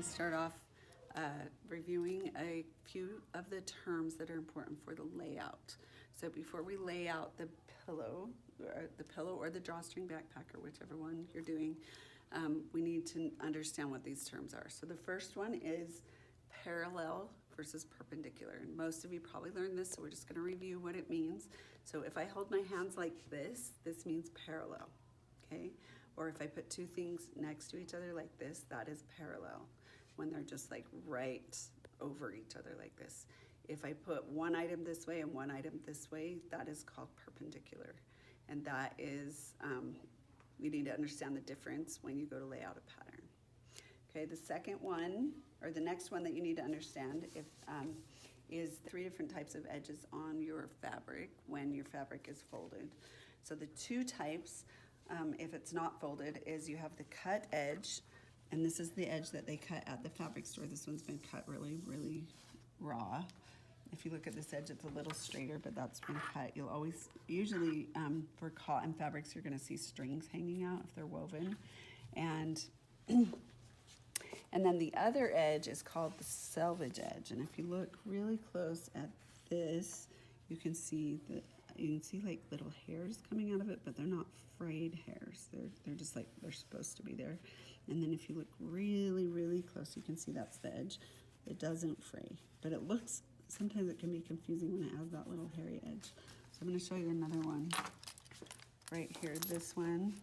start off reviewing a few of the terms that are important for the layout. So before we lay out the pillow or the drawstring backpack, or whichever one you're doing, we need to understand what these terms are. So the first one is parallel versus perpendicular. And most of you probably learned this, so we're just going to review what it means. So if I hold my hands like this means parallel, okay? Or if I put two things next to each other like this, that is parallel, when they're just like right over each other like this. If I put one item this way and one item this way, that is called perpendicular. And that is, you need to understand the difference when you go to lay out a pattern. Okay, the second one, or the next one that you need to understand is three different types of edges on your fabric when your fabric is folded. So the two types, if it's not folded, is you have the cut edge, and this is the edge that they cut at the fabric store. This one's been cut really, really raw. If you look at this edge, it's a little straighter, but that's been cut. You'll always, usually for cotton fabrics, you're gonna see strings hanging out if they're woven. And then the other edge is called the selvage edge. And if you look really close at this, you can see like little hairs coming out of it, but they're not frayed hairs. They're just like they're supposed to be there. And then if you look really, really close, you can see that's the edge. It doesn't fray, but it looks, sometimes it can be confusing when it has that little hairy edge. So I'm gonna show you another one right here. This one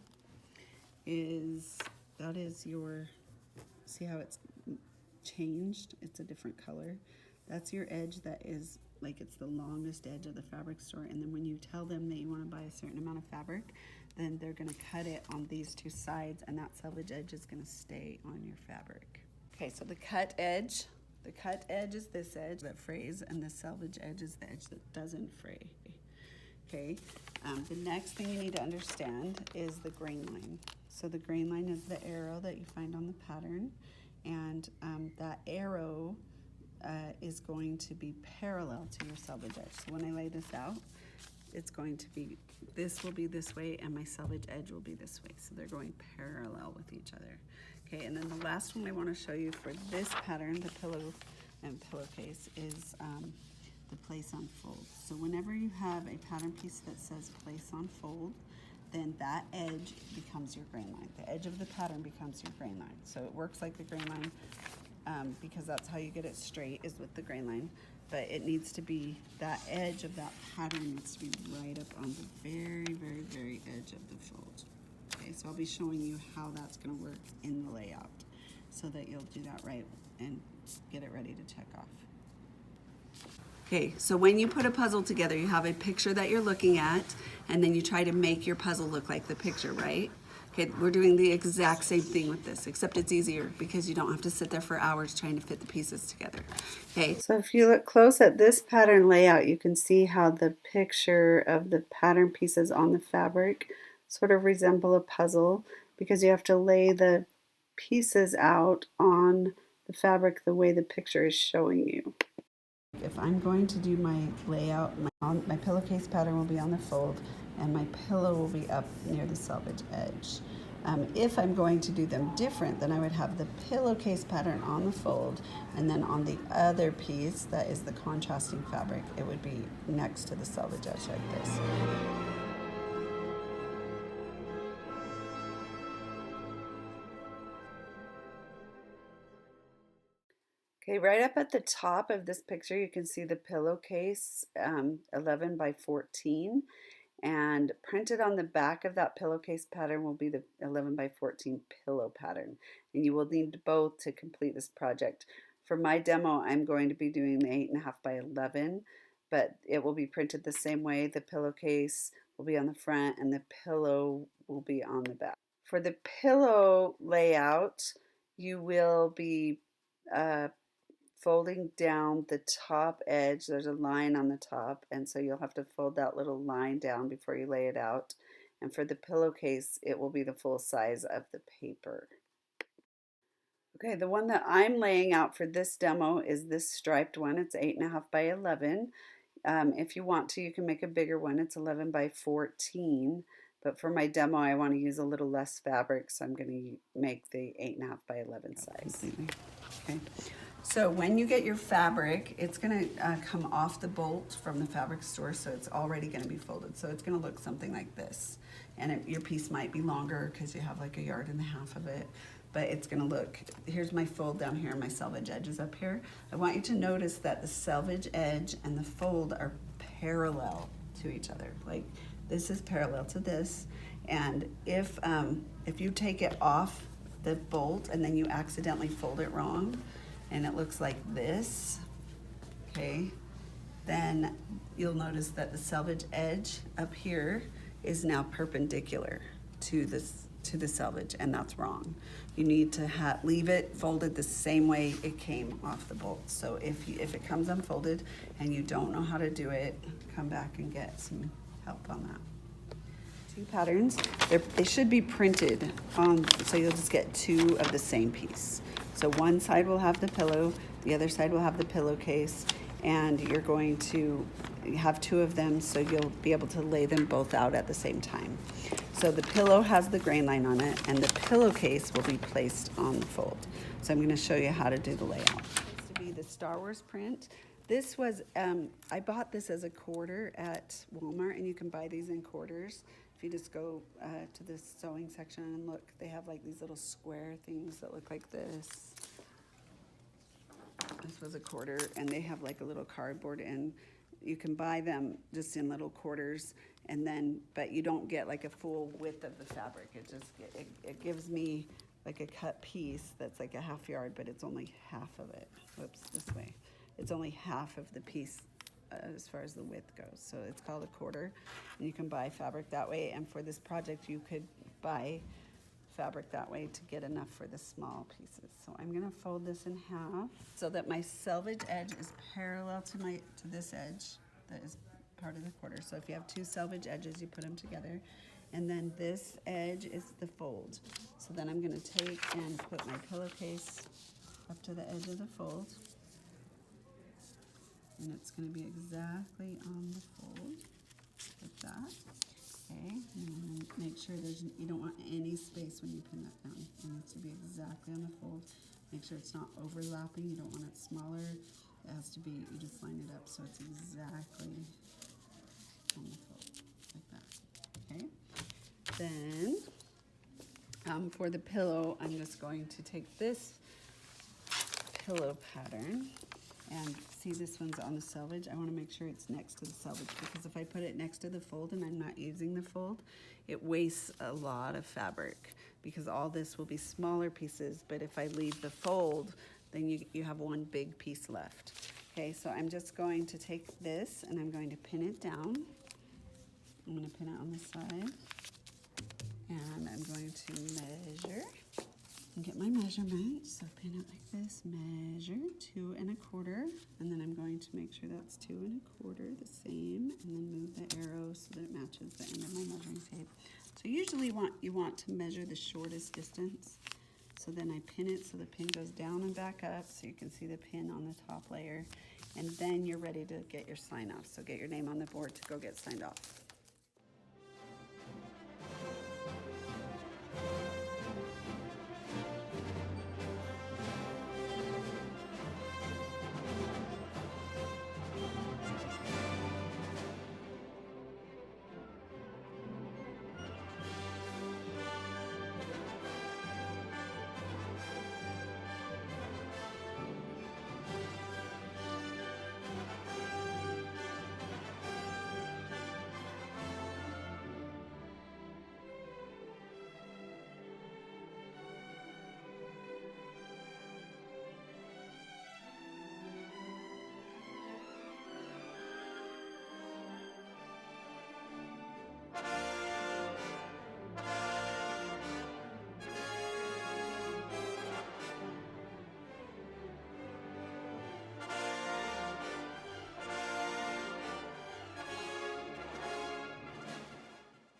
that is your, see how it's changed? It's a different color. That's your edge that is like it's the longest edge of the fabric store. And then when you tell them that you want to buy a certain amount of fabric, then they're going to cut it on these two sides, and that selvage edge is going to stay on your fabric. Okay, so the cut edge is this edge that frays, and the selvage edge is the edge that doesn't fray. Okay, the next thing you need to understand is the grain line. So the grain line is the arrow that you find on the pattern, and that arrow is going to be parallel to your selvage edge. So when I lay this out, it's going to be, this will be this way and my selvage edge will be this way. So they're going parallel with each other. Okay, and then the last one I want to show you for this pattern, the pillow and pillowcase, is the place on fold. So whenever you have a pattern piece that says place on fold, then that edge becomes your grain line. The edge of the pattern becomes your grain line. So it works like the grain line because that's how you get it straight, is with the grain line. But it needs to be, that edge of that pattern needs to be right up on the very, very, very edge of the fold. Okay, so I'll be showing you how that's gonna work in the layout so that you'll do that right and get it ready to check off. Okay, so when you put a puzzle together, you have a picture that you're looking at, and then you try to make your puzzle look like the picture, right? Okay, we're doing the exact same thing with this, except it's easier because you don't have to sit there for hours trying to fit the pieces together. Okay, so if you look close at this pattern layout, you can see how the picture of the pattern pieces on the fabric sort of resemble a puzzle, because you have to lay the pieces out on the fabric the way the picture is showing you. If I'm going to do my layout, my pillowcase pattern will be on the fold, and my pillow will be up near the selvage edge. If I'm going to do them different, then I would have the pillowcase pattern on the fold, and then on the other piece, that is the contrasting fabric, it would be next to the selvage edge like this. Okay, right up at the top of this picture, you can see the pillowcase 11 by 14, and printed on the back of that pillowcase pattern will be the 11 by 14 pillow pattern. And you will need both to complete this project. For my demo, I'm going to be doing the 8.5 by 11, but it will be printed the same way. The pillowcase will be on the front and the pillow will be on the back. For the pillow layout, you will be folding down the top edge. There's a line on the top, and so you'll have to fold that little line down before you lay it out. And for the pillowcase, it will be the full size of the paper. Okay, the one that I'm laying out for this demo is this striped one. It's 8.5 by 11. If you want to, you can make a bigger one. It's 11 by 14. But for my demo, I want to use a little less fabric, so I'm going to make the 8.5 by 11 size. Okay. So when you get your fabric, it's gonna come off the bolt from the fabric store, so it's already gonna be folded. So it's gonna look something like this. And your piece might be longer because you have like 1.5 yards of it, but it's gonna look, here's my fold down here, my selvage edge is up here. I want you to notice that the selvage edge and the fold are parallel to each other. Like this is parallel to this. And if you take it off the bolt and then you accidentally fold it wrong, and it looks like this, okay, then you'll notice that the selvage edge up here is now perpendicular to the selvage, and that's wrong. You need to leave it folded the same way it came off the bolt. So if it comes unfolded and you don't know how to do it, come back and get some help on that. Two patterns, they should be printed on, so you'll just get 2 of the same piece. So one side will have the pillow, the other side will have the pillowcase, and you're going to have 2 of them so you'll be able to lay them both out at the same time. So the pillow has the grain line on it, and the pillowcase will be placed on the fold. So I'm going to show you how to do the layout. This to be the Star Wars print. This was, I bought this as a quarter at Walmart, and you can buy these in quarters. If you just go to the sewing section and look, they have like these little square things that look like this. This was a quarter, and they have like a little cardboard, and you can buy them just in little quarters, and then, but you don't get like a full width of the fabric. It gives me like a cut piece that's like 1/2 yard, but it's only half of it. Whoops, this way. It's only half of the piece as far as the width goes. So it's called a quarter, and you can buy fabric that way. And for this project, you could buy fabric that way to get enough for the small pieces. So I'm gonna fold this in half so that my selvage edge is parallel to this edge that is part of the quarter. So if you have 2 selvage edges, you put them together, and then this edge is the fold. So then I'm gonna take and put my pillowcase up to the edge of the fold, and it's going to be exactly on the fold, like that. Okay, and then make sure you don't want any space when you pin that down. It needs to be exactly on the fold. Make sure it's not overlapping. You don't want it smaller. It has to be, you just line it up so it's exactly on the fold, like that. Okay, then for the pillow, I'm just going to take this pillow pattern, and see, this one's on the selvage. I want to make sure it's next to the selvage, because if I put it next to the fold and I'm not using the fold, it wastes a lot of fabric, because all this will be smaller pieces, but if I leave the fold, then you have one big piece left. Okay, so I'm just going to take this and I'm going to pin it down. I'm going to pin it on the side, and I'm going to measure and get my measurement. So pin it like this, measure 2 1/4, and then I'm going to make sure that's 2 1/4, the same, and then move the arrow so that it matches the end of my measuring tape. So usually you want to measure the shortest distance. So then I pin it so the pin goes down and back up, so you can see the pin on the top layer, and then you're ready to get your sign off. So get your name on the board to go get signed off.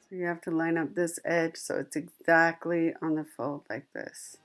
So you have to line up this edge so it's exactly on the fold like this.